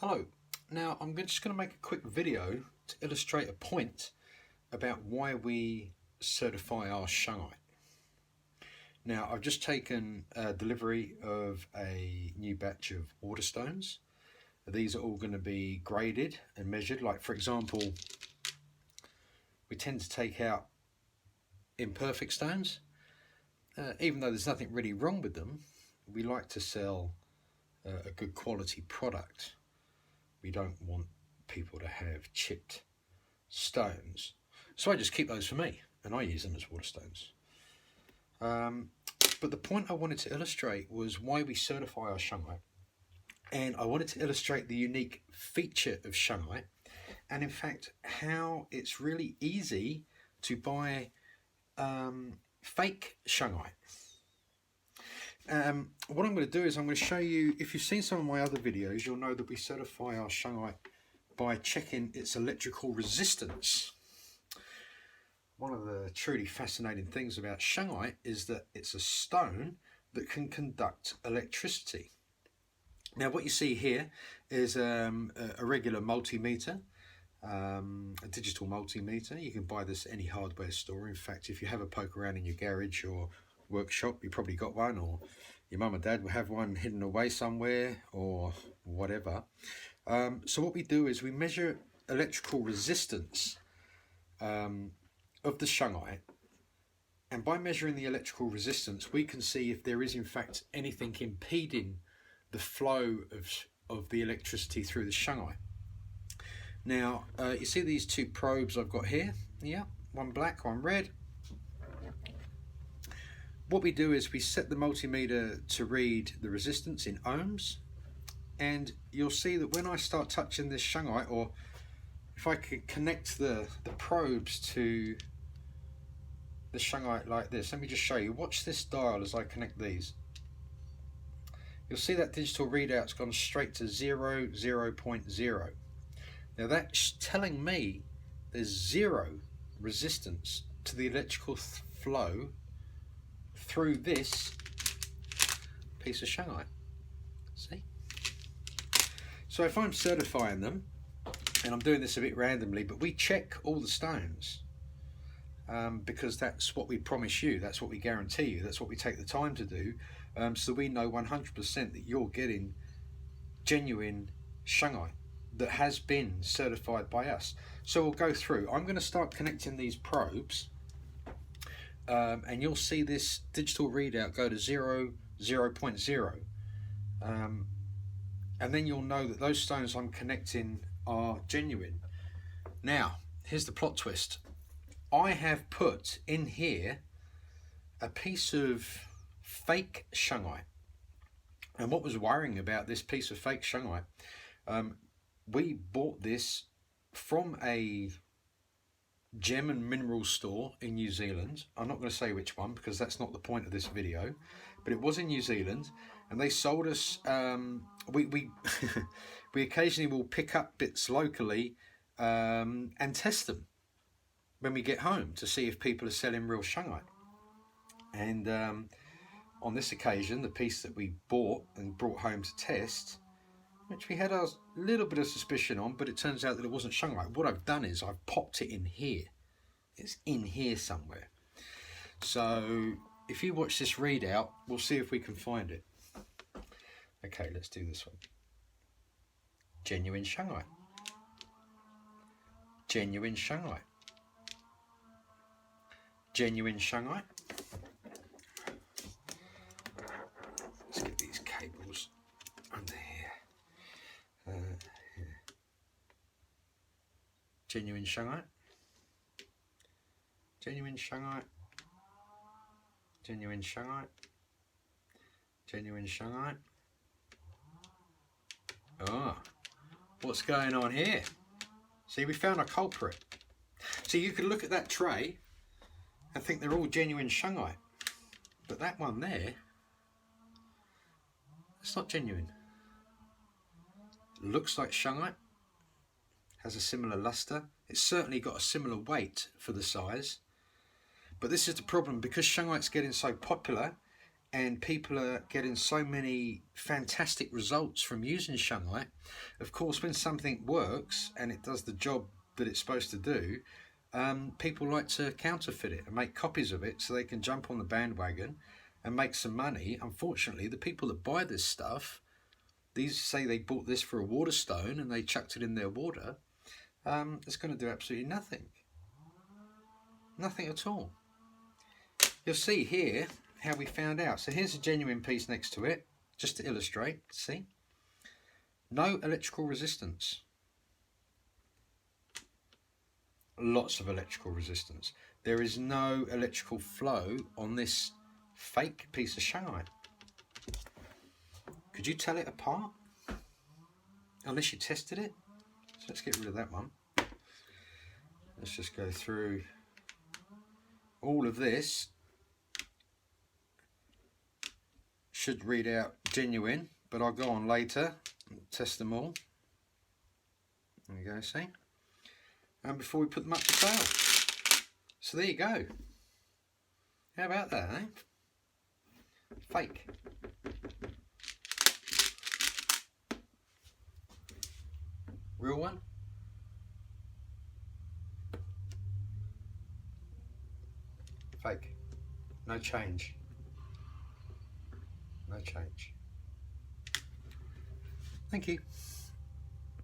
Hello. Now I'm just going to make a quick video to illustrate a point about why we certify our Shungite. Now I've just taken delivery of a new batch of waterstones. These are all going to be graded and measured. Like for example, we tend to take out imperfect stones. Even though there's nothing really wrong with them, we like to sell a good quality product. We don't want people to have chipped stones. So I just keep those for me and I use them as waterstones. But the point I wanted to illustrate was why we certify our Shungite. And I wanted to illustrate the unique feature of Shungite and in fact how it's really easy to buy fake Shungite. What I'm going to do is I'm going to show you, if you've seen some of my other videos, you'll know that we certify our Shungite by checking its electrical resistance. One of the truly fascinating things about Shungite is that it's a stone that can conduct electricity. Now what you see here is a regular multimeter, a digital multimeter. You can buy this at any hardware store. In fact, if you have a poke around in your garage or workshop, you probably got one, or your mum and dad will have one hidden away somewhere or whatever. So what we do is we measure electrical resistance of the Shungite, and by measuring the electrical resistance we can see if there is in fact anything impeding the flow of the electricity through the Shungite. Now you see these two probes I've got here, yeah, one black, one red. What we do is we set the multimeter to read the resistance in ohms, and you'll see that when I start touching this Shungite, or if I could connect the probes to the Shungite like this, let me just show you. Watch this dial as I connect these. You'll see that digital readout's gone straight to 0.0. Now that's telling me there's zero resistance to the electrical flow through this piece of Shungite. See? So if I'm certifying them, and I'm doing this a bit randomly, but we check all the stones because that's what we promise you, that's what we guarantee you, that's what we take the time to do, so we know 100% that you're getting genuine Shungite that has been certified by us. So we'll go through. I'm going to start connecting these probes. And you'll see this digital readout go to 0.0. And then you'll know that those stones I'm connecting are genuine. Now, here's the plot twist. I have put in here a piece of fake Shungite. And what was worrying about this piece of fake Shungite, we bought this from a gem and mineral store in New Zealand. I'm not going to say which one because that's not the point of this video, but it was in New Zealand, and they sold us we we occasionally will pick up bits locally and test them when we get home to see if people are selling real Shungite. And on this occasion, the piece that we bought and brought home to test, which we had a little bit of suspicion on, but it turns out that it wasn't Shungite. What I've done is I've popped it in here. It's in here somewhere. So if you watch this readout, we'll see if we can find it. Okay, let's do this one. Genuine Shungite. Genuine Shungite. Genuine Shungite. Let's get these cables under here. Genuine Shungite. Genuine Shungite. Genuine Shungite. Genuine Shungite. Ah, what's going on here? See, we found a culprit. So you could look at that tray and think they're all genuine Shungite, but that one there, it's not genuine. It looks like Shungite, has a similar luster. It's certainly got a similar weight for the size. But this is the problem, because Shungite's getting so popular, and people are getting so many fantastic results from using Shungite. Of course, when something works and it does the job that it's supposed to do, people like to counterfeit it and make copies of it so they can jump on the bandwagon and make some money. Unfortunately, the people that buy this stuff, these say they bought this for a water stone and they chucked it in their water. It's going to do absolutely nothing. Nothing at all. You'll see here how we found out. So here's a genuine piece next to it, just to illustrate. See? No electrical resistance. Lots of electrical resistance. There is no electrical flow on this fake piece of shungite. Could you tell it apart? Unless you tested it. So let's get rid of that one. Let's just go through all of this. Should read out genuine, but I'll go on later and test them all. There you go, see? And before we put them up for sale. So there you go. How about that, eh? Fake. Real one? Fake. No change. No change. Thank you.